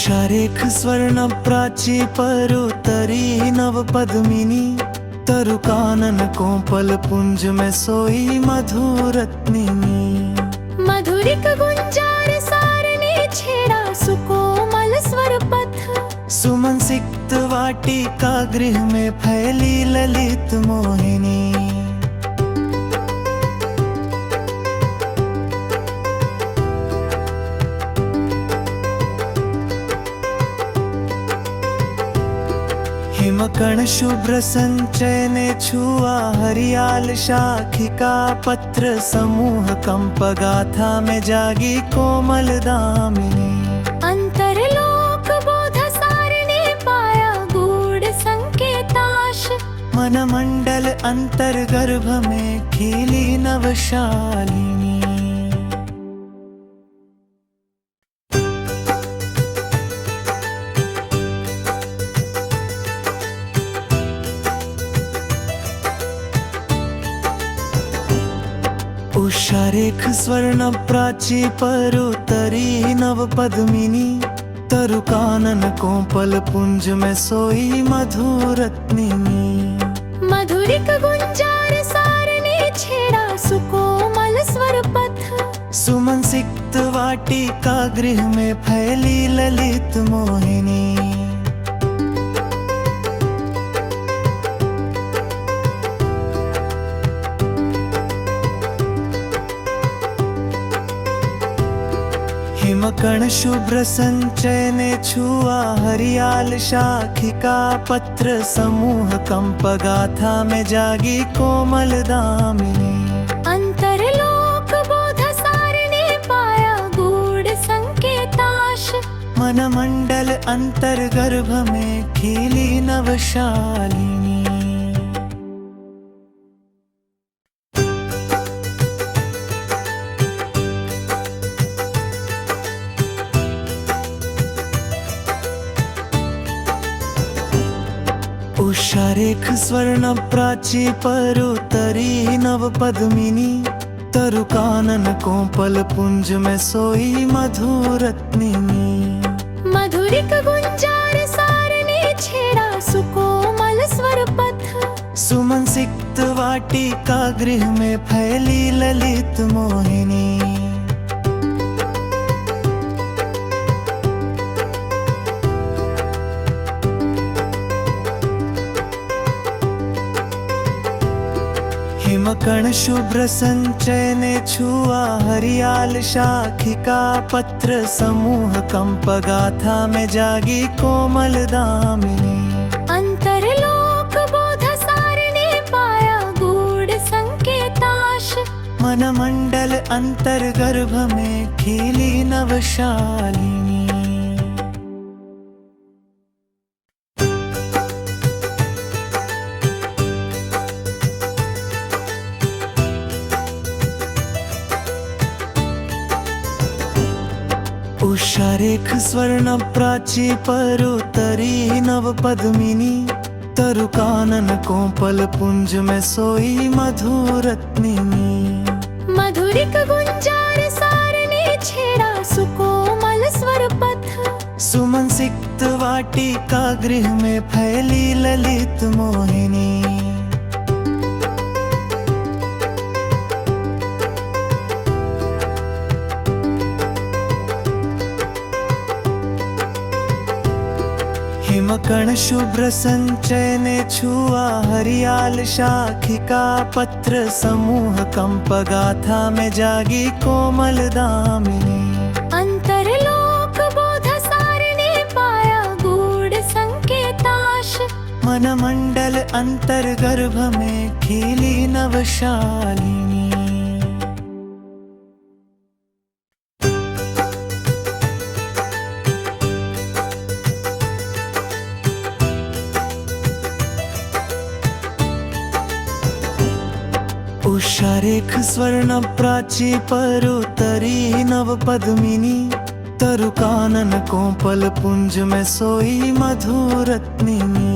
उषारेख स्वर्ण प्राची परुतरी नव पद्मिनी तरु कानन कोमल पुंज में सोई मधुरत्निनी। मधुरिक गुंजार सारने छेड़ा सुकोमल स्वर पथ। सुमन सिक्त वाटिका गृह में फैली ललित मोहिनी। हिमकण शुभ्र संचय ने छुआ हरियाल शाखिका पत्र समूह कंप गाथा में जागी कोमल दामिनी। अंतरलोक बोध सारने पाया गूढ़ संकेताश। मन मंडल अंतर गर्भ में खिली नवशालिनी। उषारेख स्वर्ण प्राची परुतरी नव पद्मिनी तरु कानन कोमल पुंज में सोई मधुरत्निनी। मधुरिक गुंजार सारने छेड़ा सुकोमल स्वर पथ। सुमन सिक्त वाटिका गृह में फैली ललित मोहिनी। हिमकण शुभ्र संचय ने छुआ हरियाल शाखिका पत्र समूह कंप गाथा में जागी कोमल दामिनी। अंतरलोक बोध सारने पाया गूढ़ संकेताश। मन मंडल अंतर गर्भ में खिली नवशालिनी। उषारेख स्वर्ण प्राची परुतरी नव पद्मिनी तरु कानन कोमल पुंज में सोई मधुरत्निनी। मधुरिक गुंजार सारने छेड़ा सुकोमल स्वर पथ। सुमन सिक्त वाटिका गृह में फैली ललित मोहिनी। हिमकण शुभ्र संचय ने छुआ हरियाल शाखिका पत्र समूह कंप गाथा में जागी कोमल दामिनी। अंतरलोक बोध सारने पाया गूढ़ संकेताश। मन मंडल अंतर गर्भ में खिली नवशालिनी। उषारेख स्वर्ण प्राची परुतरी नव पद्मिनी तरु कानन कोमल पुंज में सोई मधुरत्निनी। मधुरिक गुंजार सारने छेड़ा सुकोमल स्वर पथ। सुमन सिक्त वाटिका गृह में फैली ललित मोहिनी। हिमकण शुभ्र संचय ने छुआ हरियाल शाखिका पत्र समूह कंप गाथा में जागी कोमल दामिनी। अंतरलोक बोध सारने पाया गूढ़ संकेताश। मन मंडल अंतर गर्भ में खिली नवशालिनी। उषारेख स्वर्ण प्राची परुतरी नव पद्मिनी तरु कानन कोमल पुंज में सोई मधुरत्निनी।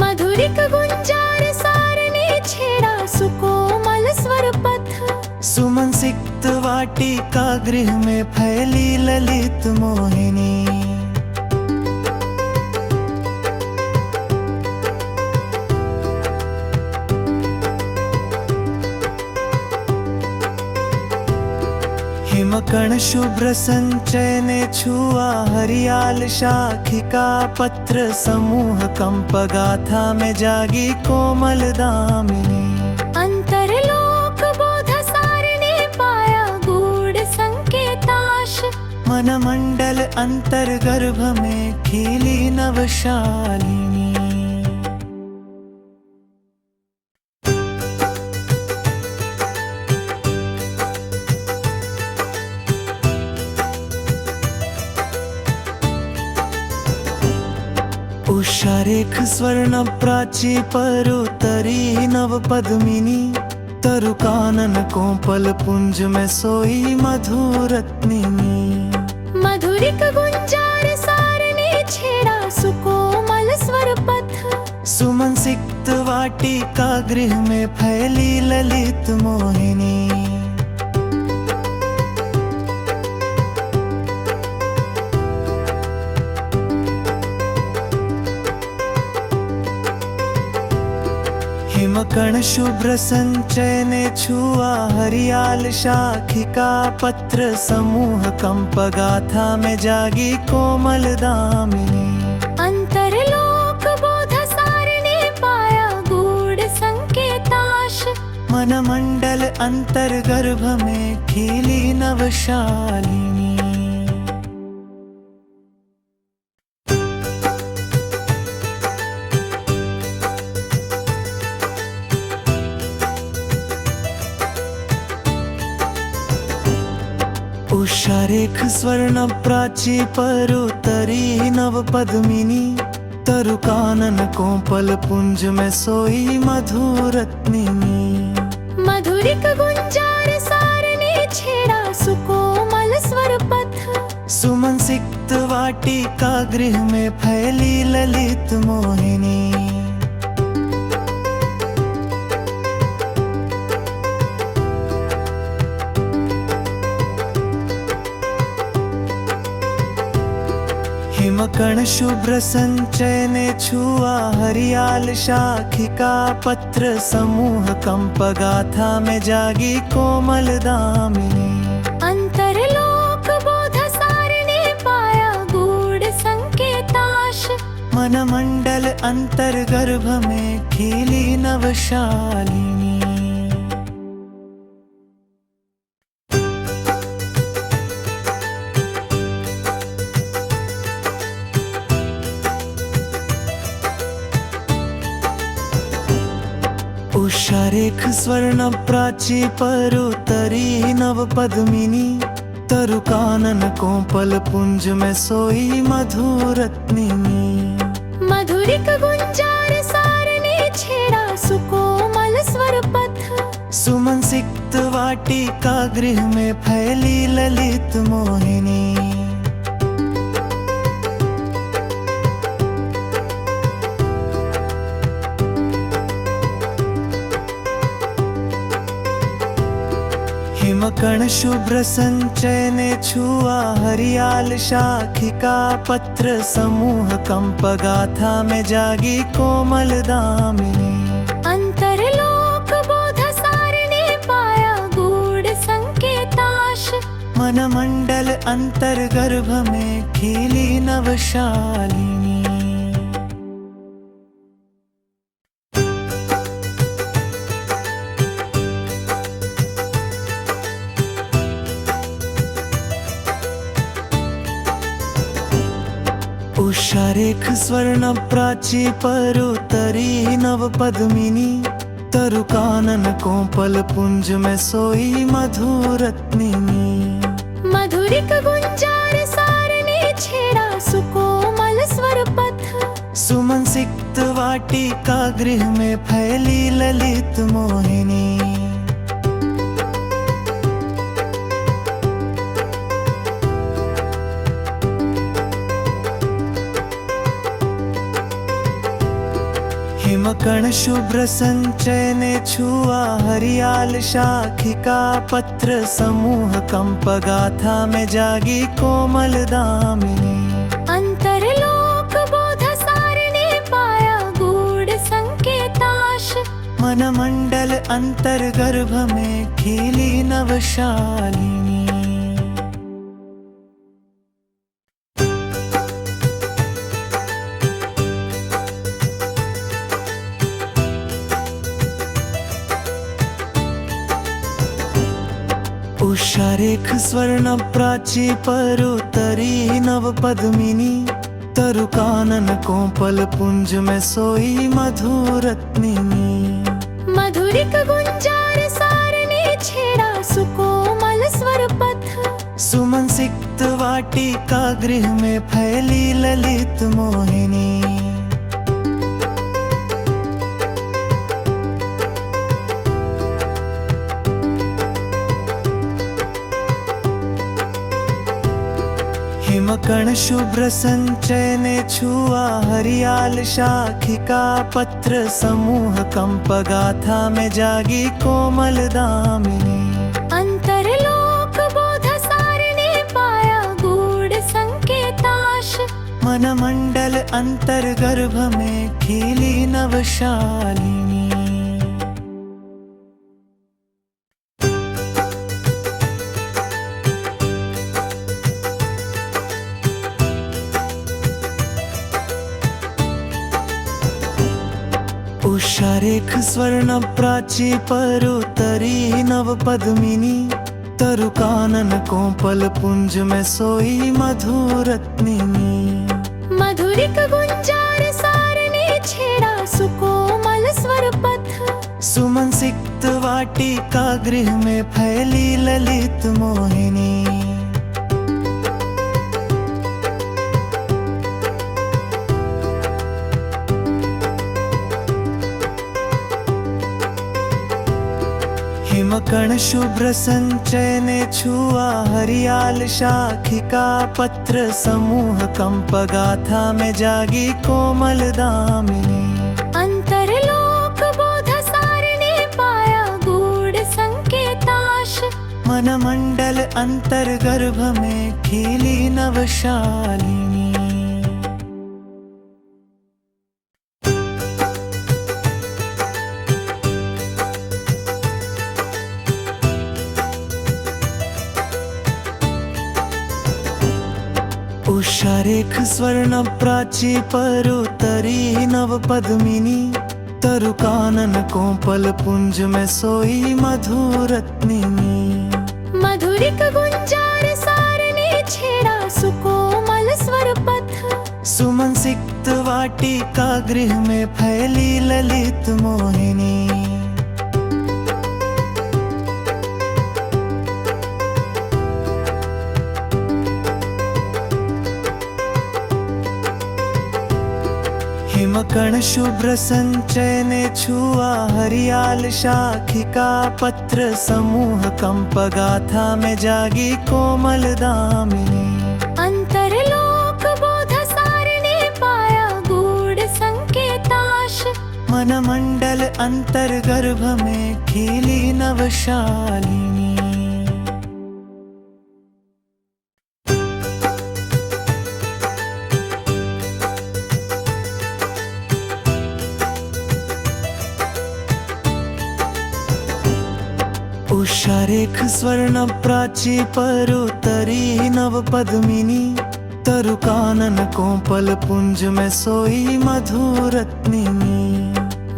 मधुरिक गुंजार सारने छेड़ा सुकोमल स्वर पथ। सुमन सिक्त वाटिका गृह में फैली ललित मोहिनी। हिमकण शुभ्र संचय ने छुआ हरियाल शाखिका पत्र समूह कंप गाथा में जागी कोमल दामिनी। अंतरलोक बोध सारणी पाया गूढ़ संकेताश। मन मंडल अंतर गर्भ में खिली नवशालिनी। उषारेख स्वर्ण प्राची परुतरी नव पद्मिनी। तरु कानन कोपल पुंज में सोई मधुरत्निनी। मधुरिक गुंजार सारणी छेड़ा सुकोमल स्वर पथ। सुमन सिक्त वाटिका गृह में फैली ललित मोहिनी। हिमकण शुभ्र संचय ने छुआ हरियाल शाखिका पत्र समूह कंप गाथा में जागी कोमल दामिनी। अंतरलोक बोध सारणी पाया गूढ़ संकेताश। मन मंडल अंतर गर्भ में खिली नवशालिनी। उषारेख स्वर्ण प्राची परुतरी नव पद्मिनी। तरु कानन कोपल पुंज में सोई मधुरत्निनी। मधुरिक गुंजार सारणी छेड़ा सुकोमल स्वर पथ। सुमन सिक्त वाटिका गृह में फैली ललित मोहिनी। हिमकण शुभ्र संचय ने छुआ हरियाल शाखिका पत्र समूह कंप गाथा में जागी कोमल दामिनी। अंतरलोक बोध सारणी पाया गूढ़ संकेताश। मन मंडल अंतर गर्भ में खिली नवशालिनी। उषारेख स्वर्ण प्राची परुतरी नव पद्मिनी। तरु कानन कोपल पुंज में सोई मधुरत्निनी। मधुरिक गुंजार सारणी छेड़ा सुकोमल स्वर पथ। सुमन सिक्त वाटिका गृह में फैली ललित मोहिनी। हिमकण शुभ्र संचय ने छुआ हरियाल शाखिका पत्र समूह कंप गाथा में जागी कोमल दामिनी। अंतरलोक बोध सारणी पाया गूढ़ संकेताश। मन मंडल अंतर गर्भ में खिली नवशालिनी। उषारेख स्वर्ण प्राची परुतरी नव पद्मिनी। तरु कानन कोपल पुंज में सोई मधुरत्निनी। मधुरिक गुंजार सारणी छेड़ा सुकोमल स्वर पथ। सुमन सिक्त वाटिका गृह में फैली ललित मोहिनी। हिमकण शुभ्र संचय ने छुआ हरियाल शाखिका पत्र समूह कंप गाथा में जागी कोमल दामिनी। अंतरलोक बोध सारणी पाया गूढ़ संकेताश। मन मंडल अंतर गर्भ में खिली नवशालिनी। उषारेख स्वर्ण प्राची परुतरी नव पद्मिनी तरुकानन कोपल पुंज में सोई मधुरत्निनी। मधुरिक गुंजार सारने छेड़ा सुकोमल स्वर पथ। सुमन सिक्त वाटिका गृह में फैली ललित मोहिनी। हिमकण शुभ्र संचय ने छुआ हरियाल शाखिका पत्र समूह कंप गाथा में जागी कोमल दामिनी। अंतरलोक बोध सारने पाया गूढ़ संकेताश। मन मंडल अंतर गर्भ में खिली नवशालिनी। उषारेख स्वर्ण प्राची परुतरी नव पद्मिनी तरुकानन कोपल पुंज में सोई मधुरत्निनी। मधुरिक गुंजार सारने छेड़ा सुकोमल स्वर पथ। सुमन सिक्त वाटिका गृह में फैली ललित मोहिनी। हिमकण शुभ्र संचय ने छुआ हरियाल शाखिका पत्र समूह कंप गाथा में जागी कोमल दामिनी। अंतरलोक बोध सारने पाया गूढ़ संकेताश। मन मंडल अंतर गर्भ में खिली नवशालिनी। उषारेख स्वर्ण प्राची परुतरी नव पद्मिनी तरुकानन कोपल पुंज में सोई मधुरत्निनी। मधुरिक गुंजार सारने छेड़ा सुकोमल स्वर पथ। सुमन सिक्त वाटिका गृह में फैली ललित मोहिनी। हिमकण शुभ्र संचय ने छुआ हरियाल शाखिका पत्र समूह कंप गाथा में जागी कोमल दामिनी। अंतरलोक बोध सारने पाया गूढ़ संकेताश। मन मंडल अंतर गर्भ में खिली नवशालिनी। उषारेख स्वर्ण प्राची परुतरी नव पद्मिनी तरुकानन कोपल पुंज में सोई मधुरत्निनी।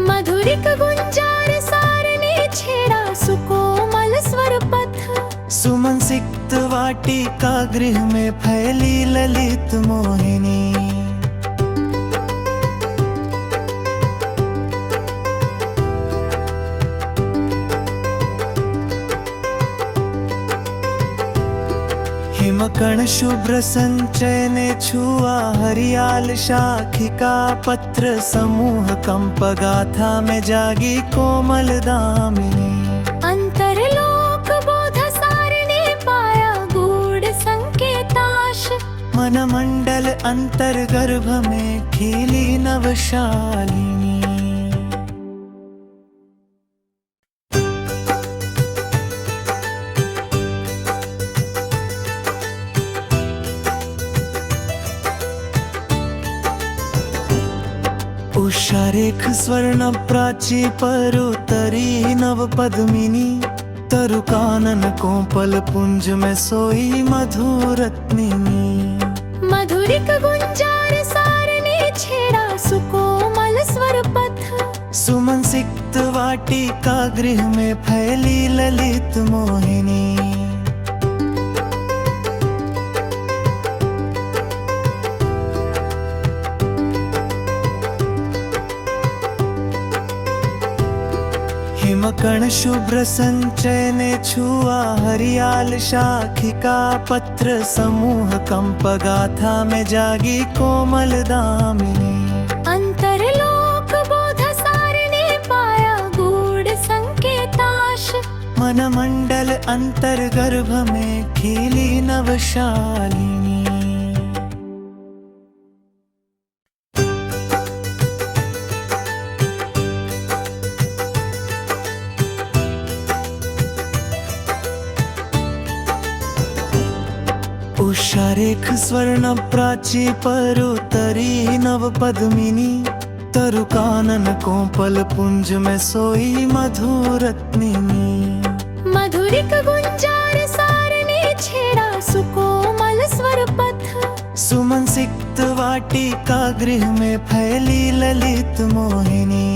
मधुरिक गुंजार सारने छेड़ा सुकोमल स्वर पथ। सुमन सिक्त वाटिका गृह में फैली ललित मोहिनी। हिमकण शुभ्र संचय ने छुआ हरियाल शाखिका पत्र समूह कंप गाथा में जागी कोमल दामिनी। अंतरलोक बोध सारने पाया गूढ़ संकेताश। मन मंडल अंतर गर्भ में खिली नवशालिनी। उषारेख स्वर्ण प्राची परुतरी नव पद्मिनी तरुकानन कोपल पुंज में सोई मधुरत्निनी। मधुरिक गुंजार सारने छेड़ा सुकोमल स्वर पथ। सुमन सिक्त वाटिका गृह में फैली ललित मोहिनी। हिमकण शुभ्र संचय ने छुआ हरियाल शाखिका पत्र समूह कंप गाथा में जागी कोमल दामिनी। अंतरलोक बोध सारने पाया गूढ़ संकेताश। मन मंडल अंतर्गर्भ में खिली नवशालिनी। उषारेख स्वर्ण प्राची परुतरी नव पद्मिनी। तरु कानन कोपल पुंज में सोई मधुरत्निनी। मधुरिक गुंजार सारने छेड़ा सुकोमल स्वर पथ। सुमन सिक्त वाटिका गृह में फैली ललित मोहिनी।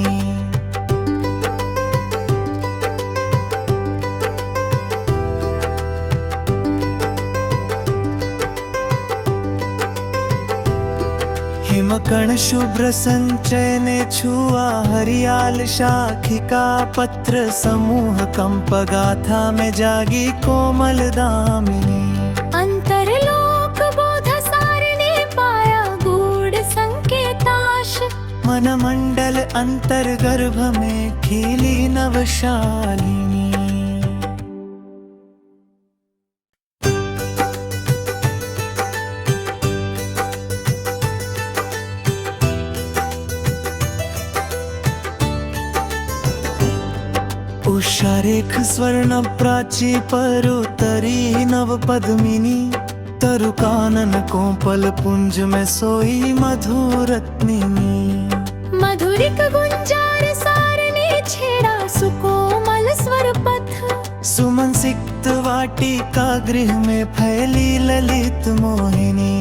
हिमकण शुभ्र संचय ने छुआ हरियाल शाखिका पत्र समूह कंप गाथा में जागी कोमल दामिनी। अंतरलोक बोध सारने पाया गूढ़ संकेताश। मन मंडल अंतर्गर्भ में खिली नवशालिनी। उषारेख स्वर्ण प्राची परुतरी नव पद्मिनी। तरु कानन कोपल पुंज में सोई मधुरत्निनी। मधुरिक गुंजार सारने छेड़ा सुकोमल स्वर पथ। सुमन सिक्त वाटिका गृह में फैली ललित मोहिनी।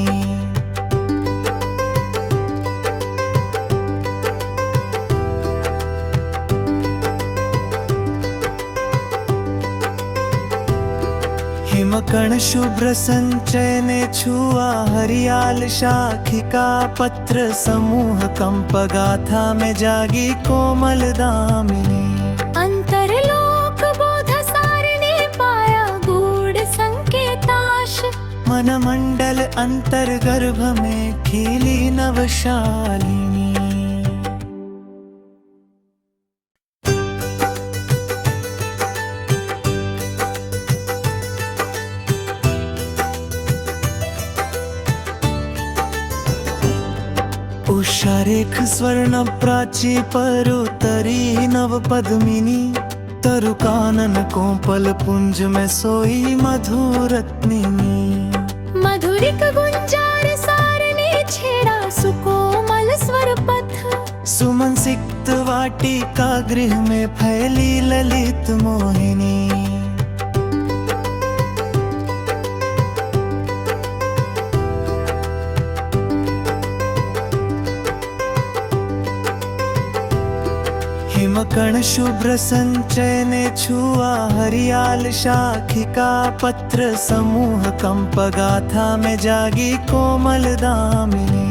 हिमकण शुभ्र संचय ने छुआ हरियाल शाखिका पत्र समूह कंप गाथा में जागी कोमल दामिनी। अंतरलोक बोध सारने पाया गूढ़ संकेताश। मन मंडल अंतर्गर्भ में खिली नवशालिनी। उषारेख स्वर्ण प्राची परुतरी नव पद्मिनी। तरु कानन कोपल पुंज में सोई मधुरत्निनी। मधुरिक गुंजार सारने छेड़ा सुकोमल स्वर पथ। सुमन सिक्त वाटिका गृह में फैली ललित मोहिनी। हिमकण शुभ्र संचय ने छुआ हरियाल शाखिका पत्र समूह कंप गाथा में जागी कोमल दामिनी।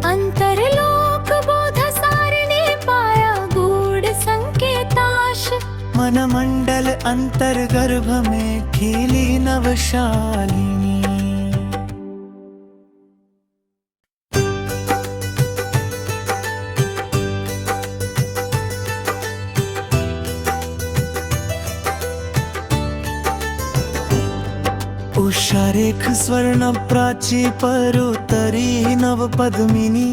अंतरलोक बोध सारने पाया गूढ़ संकेताश। मन मंडल अंतर्गर्भ में खिली नवशालिनी। उषारेख स्वर्ण प्राची परुतरी नव पद्मिनी।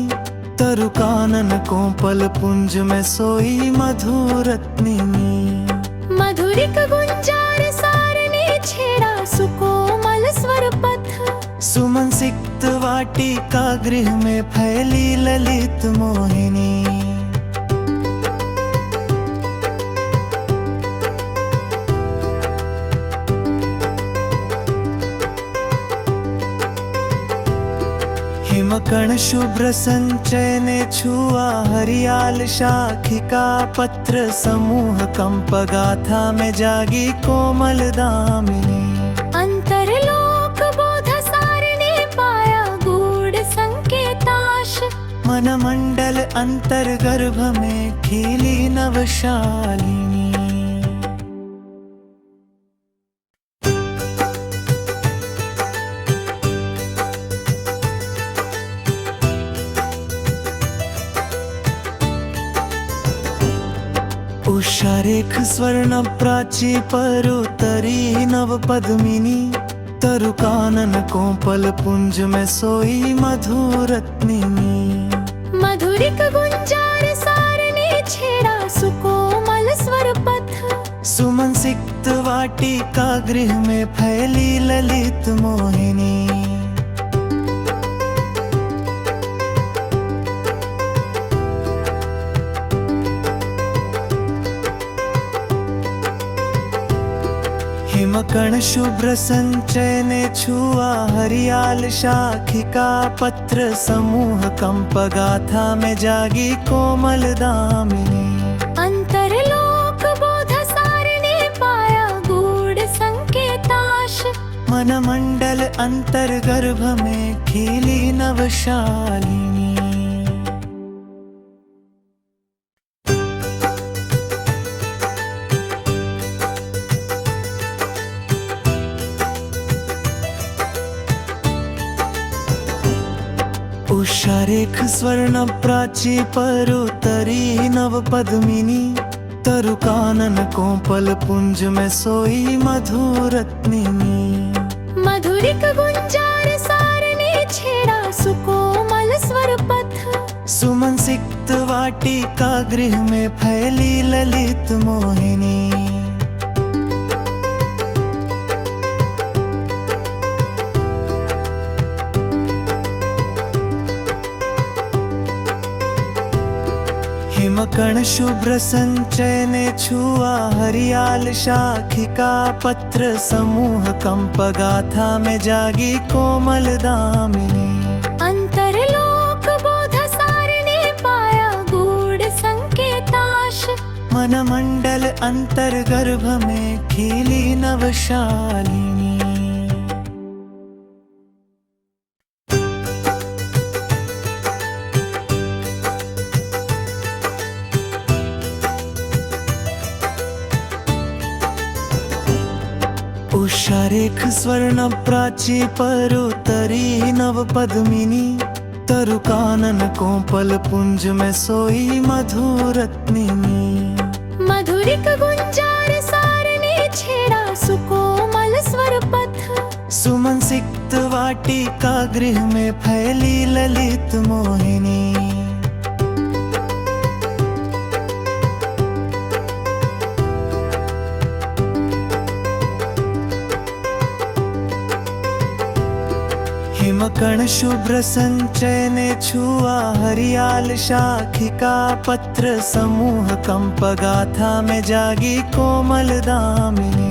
तरु कानन कोपल पुंज में सोई मधुरत्निनी। मधुरिक गुंजार सारने छेड़ा सुकोमल स्वर पथ। सुमन सिक्त वाटिका गृह में फैली ललित मोहिनी। हिमकण शुभ्र संचय ने छुआ हरियाल शाखिका पत्र समूह कंप गाथा में जागी कोमल दामिनी। अंतरलोक बोध सारने पाया गूढ़ संकेताश। मन मंडल अंतर्गर्भ में खिली नवशालिनी। उषारेख स्वर्ण प्राची परुतरी नव पद्मिनी, तरु कानन कोपल पुंज में सोई मधुरत्निनी। मधुरिक गुंजार सारणी छेड़ा सुकोमल स्वर पथ, सुमन सिक्त वाटिका गृह में फैली ललित मोहिनी। हिमकण शुभ्र संचय ने छुआ हरियाल शाखिका पत्र समूह कंप गाथा में जागी कोमल दामिनी। अंतरलोक बोध सारणी पाया गूढ़ संकेताश, मन मंडल अंतर गर्भ में खिली नवशालिनी। उषारेख स्वर्ण प्राची परुतरी नव पद्मिनी, तरु कानन कोपल पुंज में सोई मधुरत्निनी। मधुरिक गुंजार सारणी छेड़ा सुकोमल स्वर पथ, सुमन सिक्त वाटिका गृह में फैली ललित मोहिनी। हिमकण शुभ्र संचय ने छुआ हरियाल शाखिका पत्र समूह कंप गाथा में जागी कोमल दामिनी। अंतरलोक बोध सारणी पाया गूढ़ संकेताश, मन मंडल अंतर गर्भ में खिली नवशालिनी। उषारेख स्वर्ण प्राची परुतरी नव पद्मिनी, तरु कानन कोपल पुंज में सोई मधुरत्निनी। मधुरिक गुंजार सारणी छेड़ा सुकोमल स्वर पथ, सुमन सिक्त वाटिका गृह में फैली ललित मोहिनी। हिमकण शुभ्र संचय ने छुआ हरियाल शाखिका पत्र समूह कंप गाथा में जागी कोमल दामिनी।